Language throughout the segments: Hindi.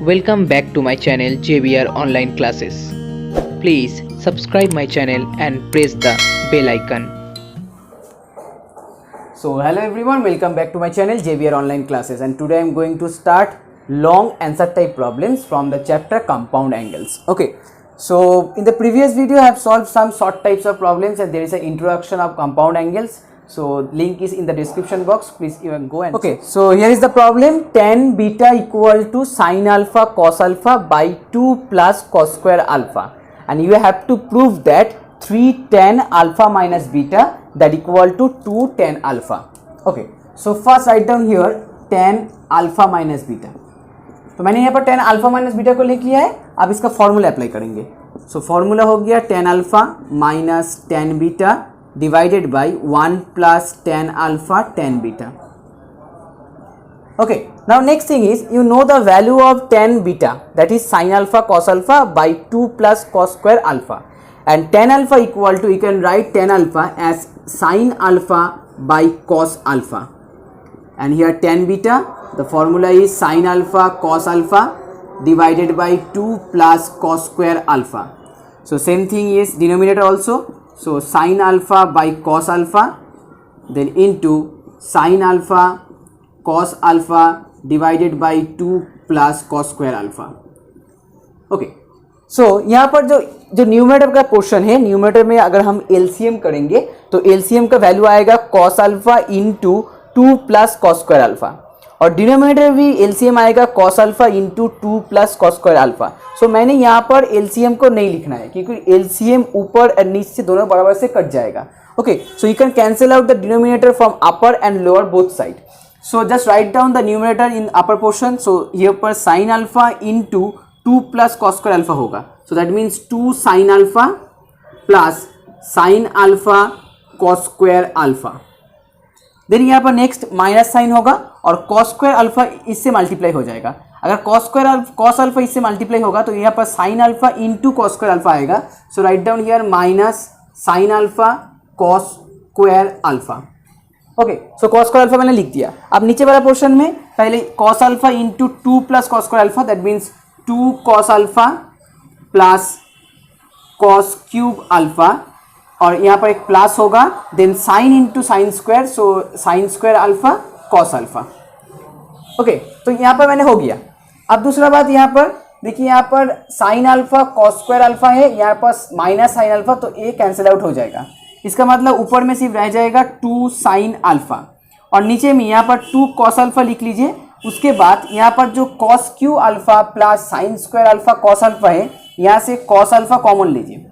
Welcome back to my channel JBR Online Classes. Please subscribe my channel and press the bell icon. So hello everyone, welcome back to my channel JBR Online Classes, and today I am going to start long answer type problems from the chapter compound angles. Okay, so in the previous video I have solved some short types of problems and there is an introduction of compound angles. So link is in the description box, please even go and okay. So here is the problem: tan beta equal to sin alpha cos alpha by 2 plus cos square alpha, and you have to prove that 3 tan alpha minus beta that equal to 2 tan alpha. Okay, so first write down here tan alpha minus beta. तो मैंने यहाँ पर tan alpha minus beta को लिख लिया है. अब इसका फॉर्मूला अप्लाई करेंगे. सो फॉर्मूला हो गया tan alpha minus tan beta divided by 1 plus tan alpha tan beta. Okay, now next thing is, you know the value of tan beta, that is sin alpha cos alpha by 2 plus cos square alpha, and tan alpha equal to, you can write tan alpha as sin alpha by cos alpha, and here tan beta, the formula is sin alpha cos alpha divided by 2 plus cos square alpha. So same thing is denominator also. So sin alpha by cos alpha, then into sin alpha cos alpha divided by 2 plus cos square alpha. Okay, so यहाँ पर जो न्यूमरेटर का पोर्शन है, न्यूमरेटर में अगर हम एलसीएम करेंगे तो एलसीएम का वैल्यू आएगा cos alpha into 2 plus cos square alpha, और डिनोमिनेटर भी एलसीएम आएगा cos alpha into 2 plus cos square alpha. So मैंने यहाँ पर एलसीएम को नहीं लिखना है क्योंकि एलसीएम ऊपर और नीचे से दोनों बराबर से कट जाएगा. Okay, so you can cancel out the denominator from upper and lower both side. So just write down the numerator in upper portion. So यहाँ पर sine alpha into 2 plus cos square alpha होगा. So that means 2 sine alpha plus sine alpha cos square alpha. Then यहाँ पर नेक्स्ट माइनस साइन होगा और कॉस स्क्वायर अल्फा इससे मल्टीप्लाई हो जाएगा. अगर कॉस अल्फा इससे मल्टीप्लाई होगा तो यहाँ पर sine alpha into cos square alpha आएगा. So right down here minus sine alpha cos square alpha. Okay, so cos square alpha मैंने लिख दिया. अब नीचे वाला पोर्शन में पहले cos alpha into 2 plus cos square alpha, that means 2 cos alpha plus cos cube alpha, और यहाँ पर एक प्लस होगा. Then sine into sine square, so sine square alpha cos alpha. Okay, तो यहाँ पर मैंने हो गया. अब दूसरा बात यहाँ पर देखिए, यहाँ पर sine alpha cos square alpha है, यहाँ पर माइनस साइन अल्फा, तो ये कैंसिल आउट हो जाएगा. इसका मतलब ऊपर में सिर्फ रह जाएगा 2 साइन अल्फा, और नीचे में यहाँ पर 2 कॉस अल्फा लिख लीजिए. उसके बाद यहाँ पर जो cos Q alpha plus sign square alpha cos alpha है, यहाँ से कॉस अल्फा कॉमन लीजिए.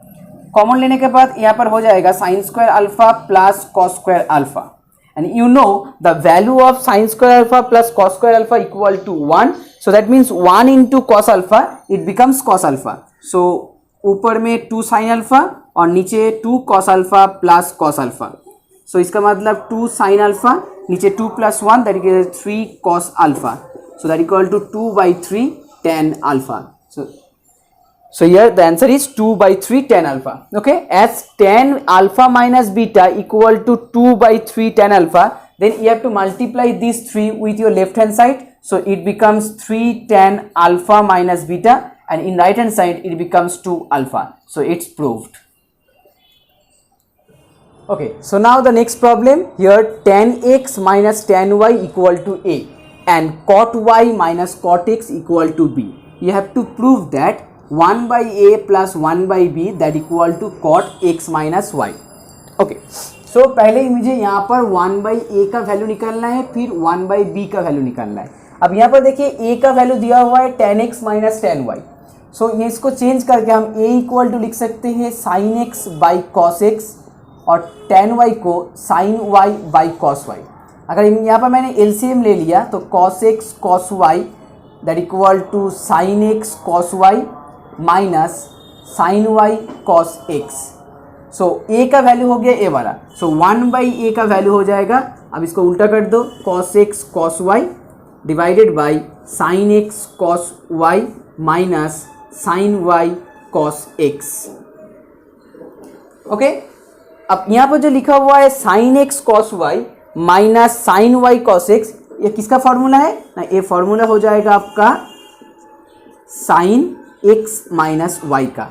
कॉमन लेने के बाद यहाँ पर हो जाएगा sign square alpha plus cos square alpha, and you know the value of sin square alpha plus cos square alpha equal to 1. So that means 1 into cos alpha, it becomes cos alpha. So ऊपर में 2 sin alpha और नीचे 2 cos alpha plus cos alpha. So इसका मतलब 2 sin alpha, नीचे 2 plus 1, that is 3 cos alpha. So that equal to 2 by 3 tan alpha. So here the answer is 2 by 3 tan alpha. Okay, as tan alpha minus beta equal to 2 by 3 tan alpha, then you have to multiply these 3 with your left hand side. So it becomes 3 tan alpha minus beta, and in right hand side it becomes 2 alpha. So it's proved. Okay, so now the next problem here, tan x minus tan y equal to a and cot y minus cot x equal to b. You have to prove that 1 by a plus 1 by b that equal to cot x minus y. Okay, so पहले मुझे यहाँ पर 1 by a का वैल्यू निकालना है, फिर 1 by b का वैल्यू निकालना है. अब यहाँ पर देखिए a का वैल्यू दिया हुआ है tan x minus tan y. सो ये इसको चेंज करके हम a इक्वल टू लिख सकते हैं sin x by cos x और tan y को sin y by cos y. अगर यहाँ पर मैंने LCM ले लिया तो cos x cos y that equal to sin x cos y minus sine Y cos X. So A का वैल्यू हो गया ए वाला. सो 1 बाई ए का वैल्यू हो जाएगा. अब इसको उल्टा कर दो, cos x cos y divided by sine x cos y minus sine Y cos x. Okay, अब यहाँ पर जो लिखा हुआ है sine x cos y minus sine Y cos x, ये किसका फॉर्मूला है ना, ये फॉर्मूला हो जाएगा आपका साइन एक्स माइनस वाई का.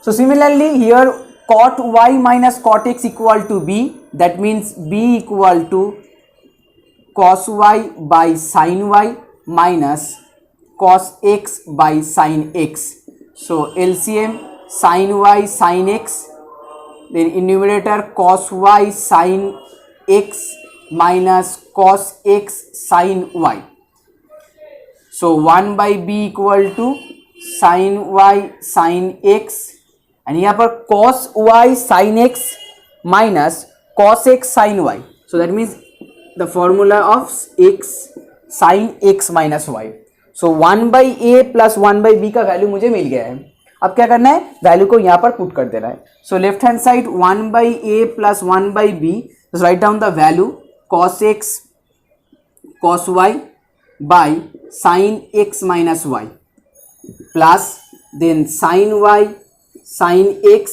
So similarly here cot y minus cot x equal to b, that means b equal to cos y by sin y minus cos x by sin x. So LCM sin y sin x, then in numerator cos y sin x minus cos x sin y. So 1 by b equal to sin y sin x, and यहाँ पर cos y sin x minus cos x sin y. So that means the formula of x sin x minus y. So 1 by a plus 1 by b का वैल्यू मुझे मिल गया है. अब क्या करना है, वैल्यू को यहाँ पर पुट कर देना है. So left hand side 1 by a plus 1 by b, so write down the value cos x cos y by sin x minus y plus then sin y sin x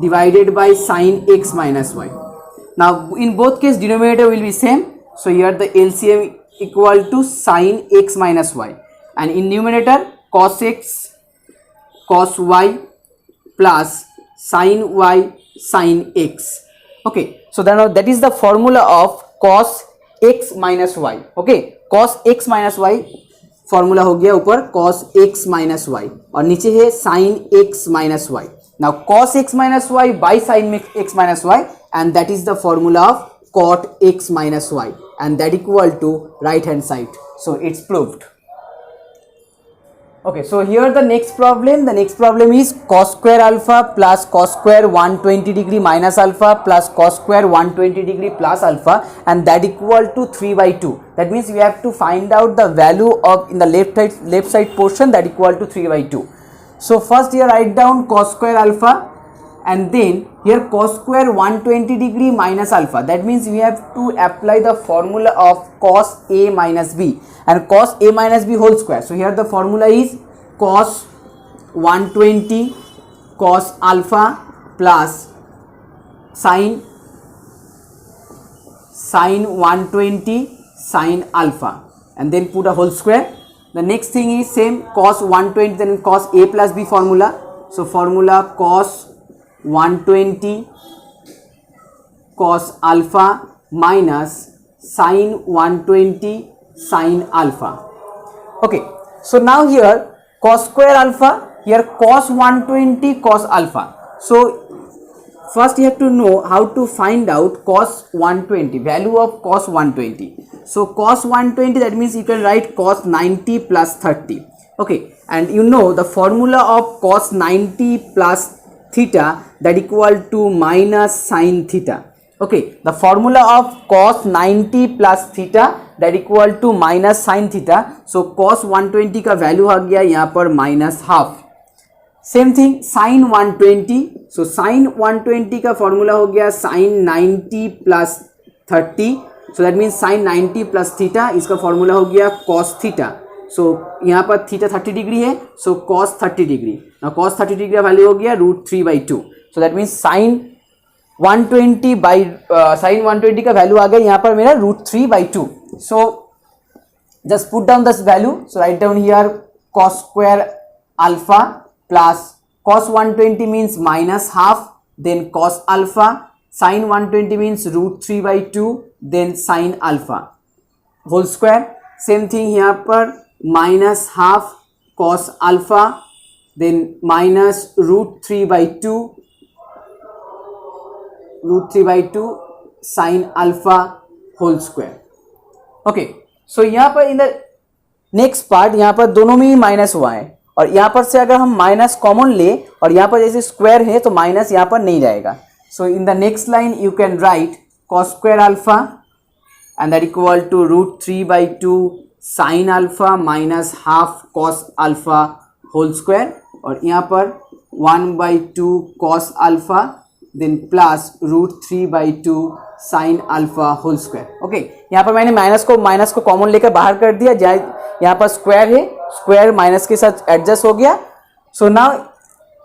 divided by sin x minus y. Now in both case denominator will be same, so here the LCM equal to sin x minus y, and in numerator cos x cos y plus sin y sin x. Okay, so then that is the formula of cos x minus y. Okay, cos x minus y formula हो गया ऊपर cos x माइनस वाई और नीचे है sin x minus y. Now cos x minus y by sin x minus y, and that is the formula of cot x minus y, and that equal to right hand side. So it's proved. Okay, so here the next problem is cos square alpha plus cos square 120 degree minus alpha plus cos square 120 degree plus alpha, and that equal to 3 by 2. That means we have to find out the value of in the left side portion that equal to 3 by 2. So first here write down cos square alpha, and then here cos square 120 degree minus alpha. That means we have to apply the formula of cos a minus b and cos a minus b whole square. So here the formula is cos 120 cos alpha plus sin 120 sin alpha, and then put a whole square. The next thing is same cos 120, then cos a plus b formula. So formula cos 120 cos alpha minus sin 120 sin alpha. Okay, so now here cos square alpha, here cos 120 cos alpha. So first you have to know how to find out cos 120, value of cos 120. So cos 120, that means you can write cos 90 plus 30. Okay, and you know the formula of cos 90 plus theta, that equal to minus sin theta. Okay, the formula of cos 90 plus theta, that equal to minus sin theta. So cos 120 का वैल्यू आ गया यहाँ पर minus half. Same thing sin 120. सो sin 120 का फॉर्मूला हो गया sin 90 plus 30. So that means sin 90 plus theta, इसका फॉर्मूला हो गया cos थीटा. सो यहाँ पर थीटा 30 डिग्री है, सो cos 30 डिग्री. ना cos 30 डिग्री का वैल्यू हो गया √3/2. सो दैट मीन्स sin 120 का वैल्यू आ गया यहाँ पर मेरा √3/2. So just put down this value. So right down here cos square alpha plus cos 120 means minus half, then cos alpha, sin 120 means √3/2, then sin alpha whole square. Same thing यहाँ पर minus half cos alpha, then minus √3/2 sin alpha whole square. Okay, so यहाँ पर इन द नेक्स्ट पार्ट यहाँ पर दोनों में ही माइनस हुआ है, और यहाँ पर से अगर हम माइनस कॉमन ले और यहाँ पर जैसे स्क्वायर है तो माइनस यहाँ पर नहीं जाएगा. So in the next line you can write cos square alpha, and that equal to √3/2 sin alpha minus half cos alpha whole square, और यहाँ पर 1/2 cos alpha, then plus √3/2 sin alpha whole square. Okay, यहाँ पर मैंने माइनस को कॉमन लेकर बाहर कर दिया, जहाँ यहाँ पर स्क्वायर है, स्क्वायर माइनस के साथ एडजस्ट हो गया. So now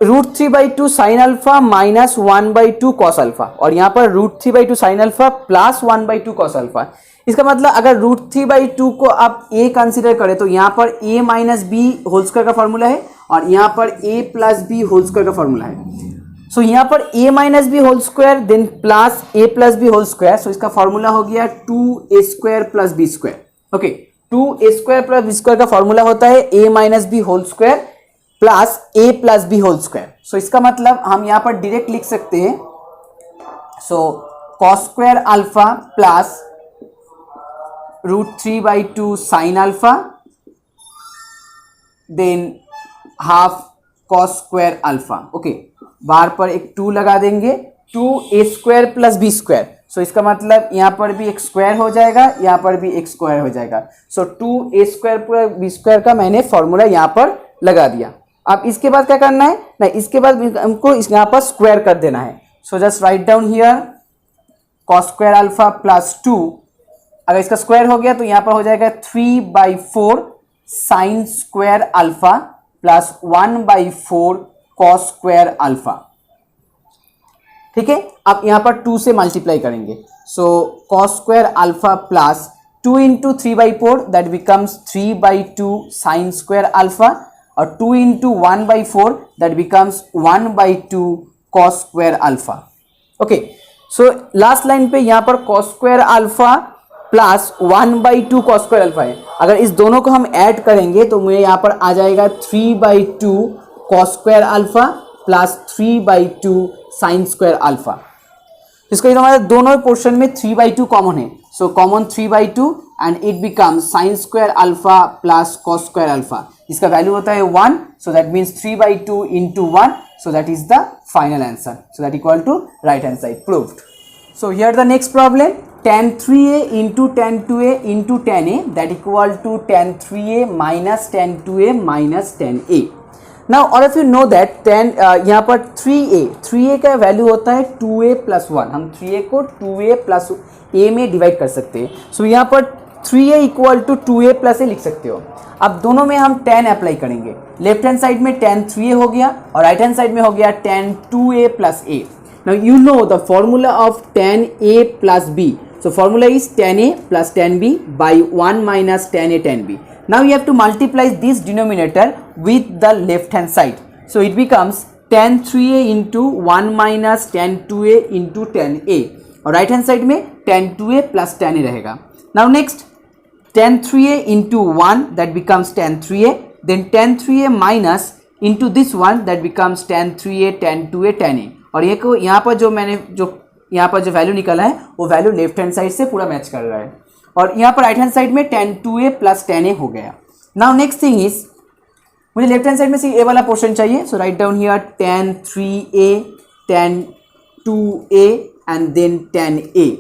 √3/2 sine alpha minus 1/2 cos alpha, और यहाँ पर √3/2 sine alpha plus 1/2 cos alpha. इसका मतलब अगर √3/2 को आप a कंसिडर करें तो यहाँ पर a minus B whole square का फॉर्मूला है और यहाँ पर a plus B whole square का फॉर्मूला है। सो यहाँ पर a minus B whole square then plus a plus B whole square, so इसका फॉर्मूला हो गया 2a² प्लस बी स्क्वायर। ओके, 2a² प्लस बी स्क्वायर का फॉर्मूला होता है a minus B whole square plus a plus B whole square. So इसका मतलब हम यहाँ पर डायरेक्ट लिख सकते हैं, so cos square alpha plus √3/2 sine alpha then half cos square alpha. Okay, बार पर एक 2 लगा देंगे, 2a² plus B square. So इसका मतलब यहाँ पर भी एक स्क्वायर हो जाएगा, यहाँ पर भी एक स्क्वायर हो जाएगा। सो 2a² प्लस बी स्क्वायर का मैंने फॉर्मूला यहाँ पर लगा दिया। अब इसके बाद क्या करना है ना, इसके बाद हमको यहाँ पर स्क्वायर कर देना है। सो just write down here cos square alpha plus 2, अगर इसका स्क्वायर हो गया तो यहाँ पर हो जाएगा 3/4 sign square alpha plus 1/4 cos square alpha. ठीक है, अब यहाँ पर 2 से मल्टीप्लाई करेंगे, सो cos square alpha plus 2 into 3/4 that becomes 3/2 sign square alpha और 2 into 1/4 that becomes 1/2 cos square alpha. Okay, so last line पे यहाँ पर cos square alpha plus 1/2 cos square alpha है। अगर इस दोनों को हम ऐड करेंगे तो मुझे यहाँ पर आ जाएगा 3/2 cos square alpha plus 3/2 sign square alpha. इसका हमारे दोनों पोर्शन में 3/2 कॉमन है, so common 3/2 and it becomes sign square alpha plus cos square alpha. इसका वैल्यू होता है 1, सो that means 3/2 into 1, so that is the final answer, so that equal to right hand side proved. So here the next problem, tan 3a into tan 2a into tan a that equal to tan 3a minus tan 2a minus tan a. Now all of you know that tan यहाँ पर 3a का वैल्यू होता है 2a plus 1, हम 3a को 2a plus a में डिवाइड कर सकते हैं। सो यहाँ पर 3a equal to 2a plus ए लिख सकते हो। अब दोनों में हम tan अप्लाई करेंगे, लेफ्ट हैंड साइड में tan 3a हो गया और राइट हैंड साइड में हो गया tan 2a plus a। Now you know the formula of tan a plus b, so formula is tan a plus tan b by 1 minus tan a tan b। Now you have to multiply this denominator with the left hand side, so it becomes tan 3a into 1 minus tan 2a into tan a और राइट हैंड साइड में tan 2a plus tan a रहेगा। Now next tan 3a into 1 that becomes tan 3a, then tan 3a minus into this one that becomes tan 3a tan 2a tan a, और ये को यहाँ पर जो मैंने यहाँ पर जो वैल्यू निकला है वो वैल्यू लेफ्ट हैंड साइड से पूरा मैच कर रहा है और यहाँ पर राइट हैंड साइड में tan 2a plus tan a हो गया। नाउ नेक्स्ट थिंग इज मुझे लेफ्ट हैंड साइड में से ए वाला पोर्शन चाहिए, so right down here tan 3a tan 2a and then tan a,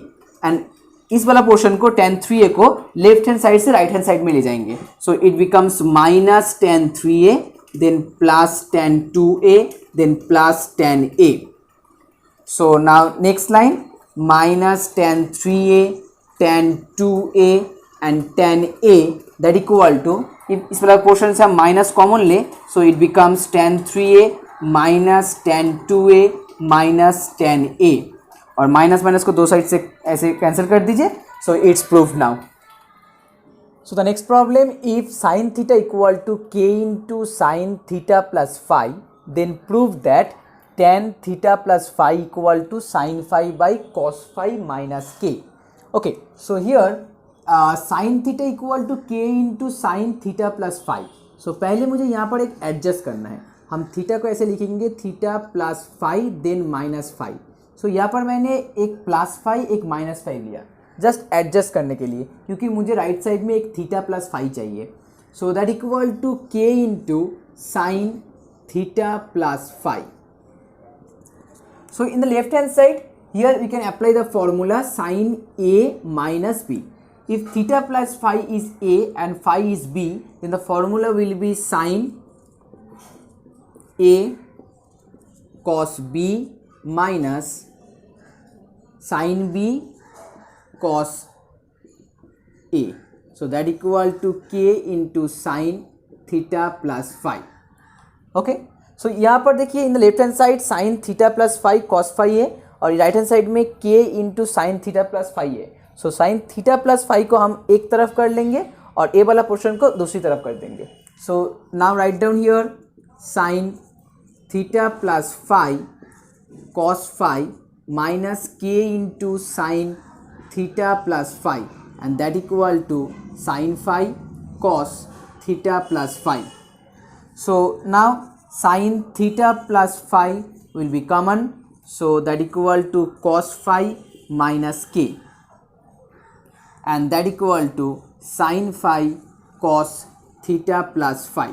and इस वाला पोर्शन को tan 3a को लेफ्ट हैंड साइड से राइट हैंड साइड में ले जाएंगे, so it becomes minus tan 3a then plus tan 2a then plus tan a। So now next line minus tan 3a tan 2a and tan a that equal to, इस वाला पोर्शन से हम माइनस कॉमन ले, so it becomes tan 3a minus tan 2a minus tan a, और माइनस माइनस को दो साइड से ऐसे कैंसिल कर दीजिए, so it's proof now. So the next problem, if sine theta equal to k into sine theta plus five then prove that tan theta plus five equal to sine five by cos five minus K. Okay, so here sine theta equal to k into sine theta plus five. So पहले मुझे यहाँ पर एक एडजस्ट करना है, हम थीटा को ऐसे लिखेंगे theta plus five then minus five. So यहाँ पर मैंने एक प्लस फाइव एक माइनस फाइव लिया जस्ट एडजस्ट करने के लिए, क्योंकि मुझे राइट साइड में एक थीटा प्लस फाइव चाहिए। So that equal to K into sine theta plus five. So in the left hand side here we can apply the formula sine A minus B. If theta plus five is A and five is B, then the formula will be sine A cos B minus sine B cos A, so that equal to K into sine theta plus five. Okay, so यहाँ पर देखिए इन the left hand side sine theta plus five cos five है और राइट हैंड साइड में K into sine theta plus five है। So sine theta plus five को हम एक तरफ कर लेंगे और ए वाला पोर्शन को दूसरी तरफ कर देंगे। So now right down here sine theta plus five cos five minus K into sine theta plus five and that equal to sine five cos theta plus five. So now sin theta plus phi will be common, so that equal to cos phi minus k and that equal to sin phi cos theta plus phi.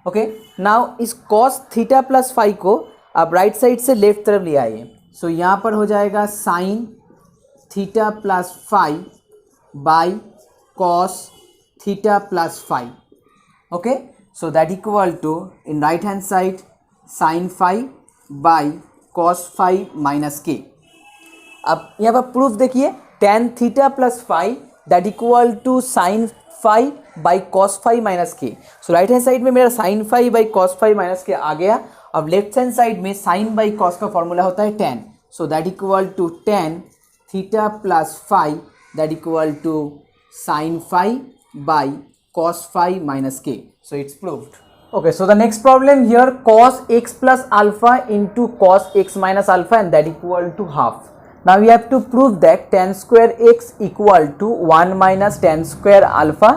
Okay, now इस cos theta plus phi को आप राइट साइड से लेफ्ट तरफ ले आइए। सो यहाँ पर हो जाएगा sin theta plus phi by cos theta plus phi. Okay, so that equal to in right hand side sin phi by cos phi minus k. अब यहाँ पर प्रूफ देखिए tan theta plus phi that equal to sine phi by cos phi minus k. So right hand side में मेरा sine phi by cos phi minus k आ गया। अब लेफ्ट हैंड साइड में साइन बाई कॉस का फॉर्मूला होता है tan, so that equal to tan theta plus phi that equal to sine phi by cos phi minus k. So it's proved. Okay, so the next problem here cos x plus alpha into cos x minus alpha and that equal to half. Now we have to prove that tan square x equal to 1 minus tan square alpha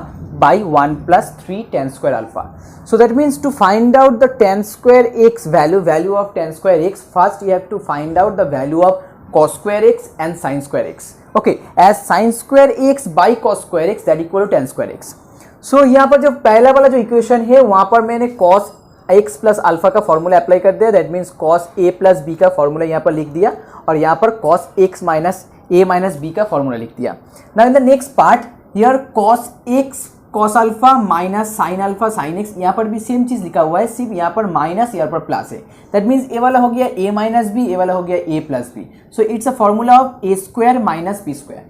by 1 plus 3 tan square alpha. So that means to find out the tan square x value of tan square x, first you have to find out the value of cos square x and sin square x. Okay, as sin square x by cos square x that equal to tan square x. सो यहाँ पर जो पहला वाला जो इक्वेशन है वहाँ पर मैंने cos x प्लस अल्फा का फॉर्मूला अप्लाई कर दिया, that means cos a plus b का फॉर्मूला यहाँ पर लिख दिया और यहाँ पर cos x minus a minus b का फॉर्मूला लिख दिया। Now in the next part here cos x cos alpha minus sine alpha sine x, यहाँ पर भी सेम चीज़ लिखा हुआ है, सिर्फ यहाँ पर माइनस यहाँ पर प्लस है। दैट मीन्स ए वाला हो गया a माइनस बी, ए वाला हो गया a plus B. So it's a formula of a square minus B square.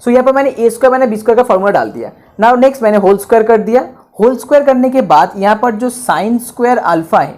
So यहाँ पर मैंने ए स्क्वायर मैंने बी स्क्वायर का फॉर्मूला डाल दिया। नाउ नेक्स्ट मैंने होल स्क्वायर कर दिया। होल स्क्वायर करने के बाद यहाँ पर जो साइन स्क्वायर अल्फा है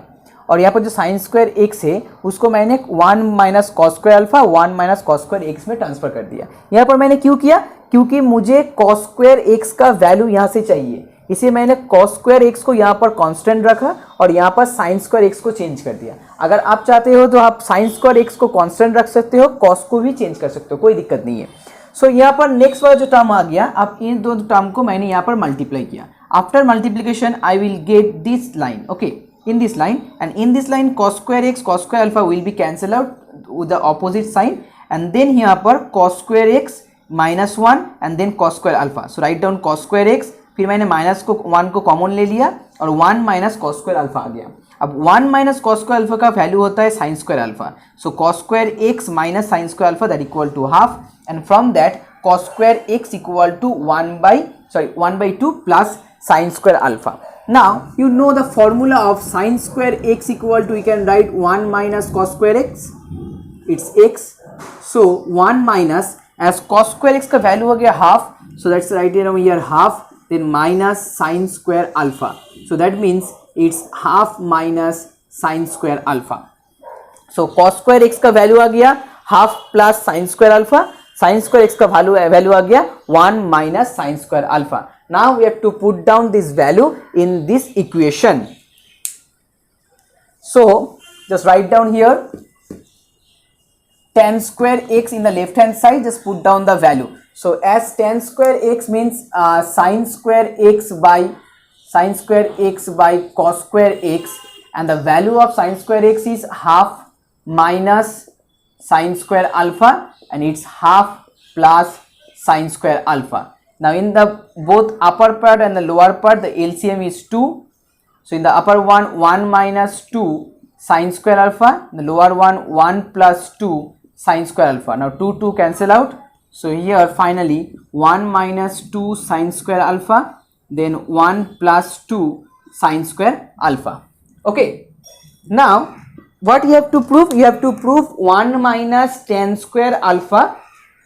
और यहाँ पर जो साइन स्क्वायर एक्स है उसको मैंने 1 minus cos square alpha 1 minus cos square x में ट्रांसफर कर दिया। यहाँ पर मैंने क्यों किया, क्योंकि मुझे कॉस स्क्वायर एक्स का वैल्यू यहाँ से चाहिए, इसलिए मैंने कॉस स्क्वायर एक्स को यहाँ पर कांस्टेंट रखा और यहाँ पर साइन स्क्वायर एक्स को चेंज कर दिया। अगर आप चाहते हो तो आप साइन स्क्वायर एक्स को कांस्टेंट रख सकते हो, कॉस को भी चेंज कर सकते हो, कोई दिक्कत नहीं है। सो यहाँ पर नेक्स्ट वाला जो टर्म आ गया, अब इन दो टर्म को मैंने यहाँ पर मल्टीप्लाई किया। After multiplication I will get this line, okay, in this line and in this line cos square x cos square alpha will be cancel out with the opposite sign and then यहाँ पर cos square x minus 1 and then cos square alpha. So write down cos square x, फिर मैंने माइनस को 1 को कॉमन ले लिया और 1 माइनस cos square alpha आ गया। अब 1 माइनस cos square alpha का वैल्यू होता है sin square alpha. So cos square x minus sin square alpha that equal to half and from that cos square x equal to 1 by 2 plus sin square alpha. Now you know the formula of sin square x equal to, you can write 1 minus cos square x, it's x. So 1 minus, as cos square x का वैल्यू हो गया half, so that's right here half, then minus sin square alpha. So that means it's half minus sin square alpha. So cos square x का वैल्यू आ गया half plus sin square alpha, sin square x का वैल्यू आ गया 1 minus sin square alpha. Now we have to put down this value in this equation. So just write down here tan square x in the left hand side, just put down the value. So as tan square x means sin square x by cos square x, and the value of sin square x is half minus sin square alpha and it's half plus sin square alpha. Now in the both upper part and the lower part the LCM is 2. So in the upper one 1 minus 2 sin square alpha, the lower one 1 plus 2 sin square alpha. Now 2 cancel out. So here finally 1 minus 2 sin square alpha, then 1 plus 2 sin square alpha. Okay. Now what you have to prove? You have to prove 1 minus tan square alpha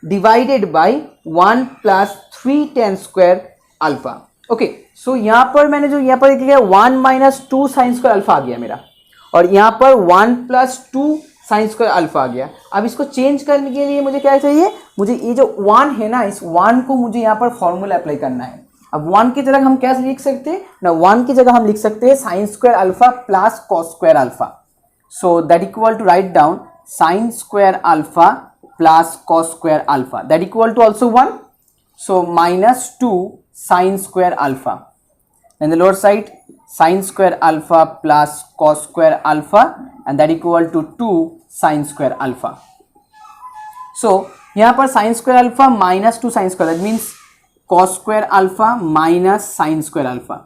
divided by 1 plus 3 tan square alpha. Okay. So यहाँ पर मैंने जो यहाँ पर लिखा 1 minus 2 sin square alpha आ गया मेरा, और यहाँ पर 1 प्लस 2 साइन स्क्वायर अल्फा आ गया। अब इसको चेंज करने के लिए मुझे क्या चाहिए, मुझे ये जो 1 है ना, इस 1 को मुझे यहाँ पर फॉर्मूला अप्लाई करना है। अब 1 की जगह हम क्या लिख सकते हैं ना, 1 की जगह हम लिख सकते हैं sine square alpha plus cos square alpha. So that equal to write down sine square alpha plus cos square alpha, that equal to also 1, so minus 2 sin square alpha, and the lower side sin square alpha plus cos square alpha, and that equal to 2 sin square alpha. So यहाँ पर sin square alpha minus 2 sin square, that means cos square alpha minus sin square alpha,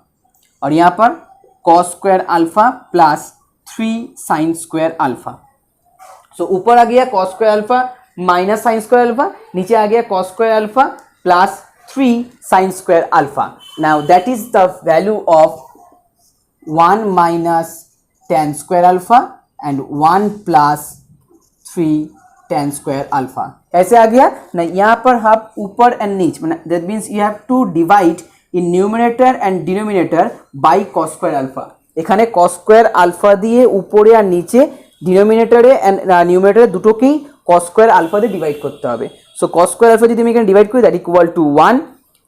और यहाँ पर cos square alpha plus 3 sin square alpha. So ऊपर आ गया cos square alpha minus sin square alpha, नीचे आ गया cos square alpha plus 3 sin square alpha. Now that is the value of 1 minus tan square alpha and 1 plus 3 tan square alpha. कैसे आ गया ना, यहाँ पर हम ऊपर एंड नीचे, that means you have to divide in numerator and denominator by cos square alpha. এখানে cos square alpha দিয়ে উপরে আর নিচে ডিনোমিনেটরে এন্ড নিউমারেটরে দুটোকেই cos square alpha দিয়ে ডিভাইড করতে হবে। সো cos square alpha যদি আমি এখানে ডিভাইড করি that equal to 1,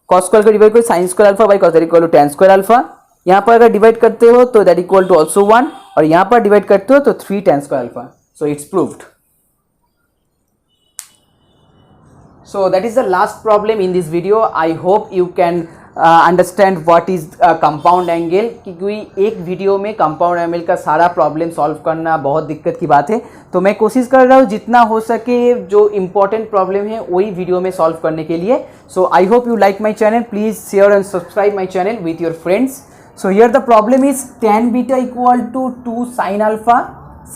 cos square को डिवाइड करी sin square alpha by cos that equal to tan square alpha। यहाँ पर अगर डिवाइड करते हो तो दैट इक्वल टू ऑल्सो 1, और यहाँ पर डिवाइड करते हो तो 3 tan square alpha. So it's proved. So that is the last problem in this video. I hope you can understand what is compound angle, क्योंकि एक वीडियो में कंपाउंड एंगल का सारा प्रॉब्लम सॉल्व करना बहुत दिक्कत की बात है। तो मैं कोशिश कर रहा हूँ जितना हो सके जो इम्पोर्टेंट प्रॉब्लम है वही वीडियो में सॉल्व करने के लिए। So I hope you like my channel, please share and subscribe my channel with your friends. So here the problem is tan beta equal to 2 sin alpha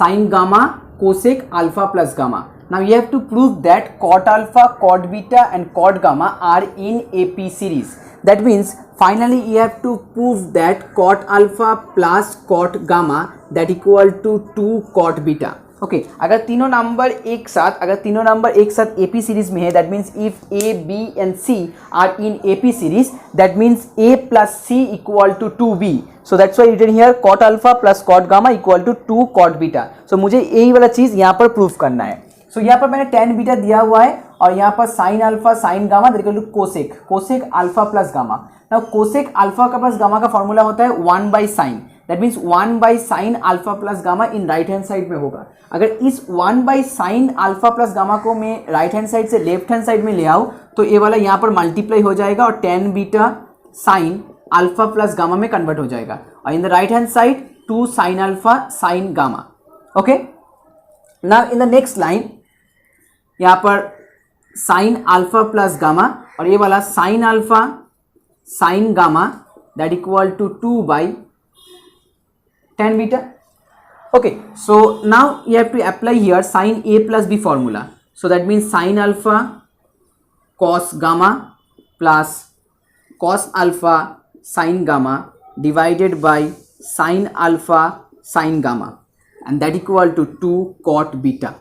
sin gamma cosec alpha plus gamma. Now you have to prove that cot alpha, cot beta and cot gamma are in AP series. That means finally you have to prove that cot alpha plus cot gamma that equal to 2 cot beta. Okay, अगर तीनों नंबर एक साथ AP सीरीज में है, that means if A, B and C are in AP series, that means A plus C equal to 2B. So that's why written here cot alpha plus cot gamma equal to 2 cot beta. So मुझे यही वाला चीज़ यहाँ पर प्रूव करना है। सो यहाँ पर मैंने tan बीटा दिया हुआ है और यहाँ पर sin alpha sin gamma that equal to cosec alpha plus gamma. Now cosec alpha का प्लस गामा का फॉर्मूला होता है 1 by sine, that means 1 by sine alpha plus gamma in right hand side में होगा। अगर इस 1 by sine alpha plus gamma को मैं राइट हैंड साइड से लेफ्ट हैंड साइड में ले आऊँ तो ये वाला यहाँ पर मल्टीप्लाई हो जाएगा और tan beta sine alpha plus gamma में कन्वर्ट हो जाएगा, और in the right hand side 2 sine alpha sine gamma. Okay, now in the next line यहाँ पर साइन अल्फा प्लस गामा और ये वाला sine alpha sine gamma that equal to 2 by tan beta. Okay, so now you have to apply here sine A plus B formula. So that means sine alpha cos gamma plus cos alpha sine gamma divided by sine alpha sine gamma and that equal to 2 cot beta.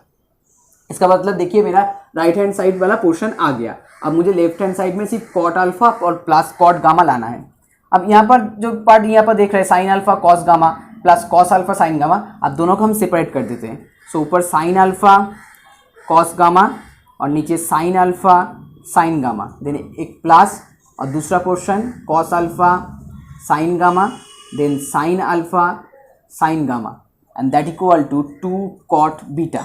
इसका मतलब देखिए मेरा राइट हैंड साइड वाला पोर्शन आ गया। अब मुझे लेफ्ट हैंड साइड में सिर्फ कॉट अल्फा और प्लस कॉट गामा लाना है। अब यहाँ पर जो पार्ट यहाँ पर देख रहे हैं sign alpha cos gamma plus cos alpha sine gamma, अब दोनों को हम सेपरेट कर देते हैं। सो ऊपर साइन अल्फा कॉस गामा और नीचे sine alpha sine gamma, then एक प्लस और दूसरा portion cos alpha sine gamma then sine alpha sine gamma and that equal to 2 cot beta.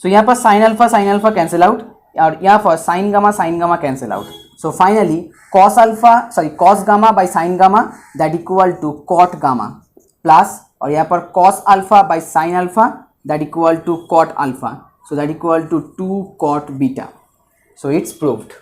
So यहाँ पर साइन अल्फा कैंसिल आउट और यहाँ पर sine gamma cancel out. So finally cos gamma by sine gamma that equal to cot gamma plus और यहाँ पर cos alpha by sine alpha that equal to cot alpha, so that equal to 2 cot beta. So it's proved.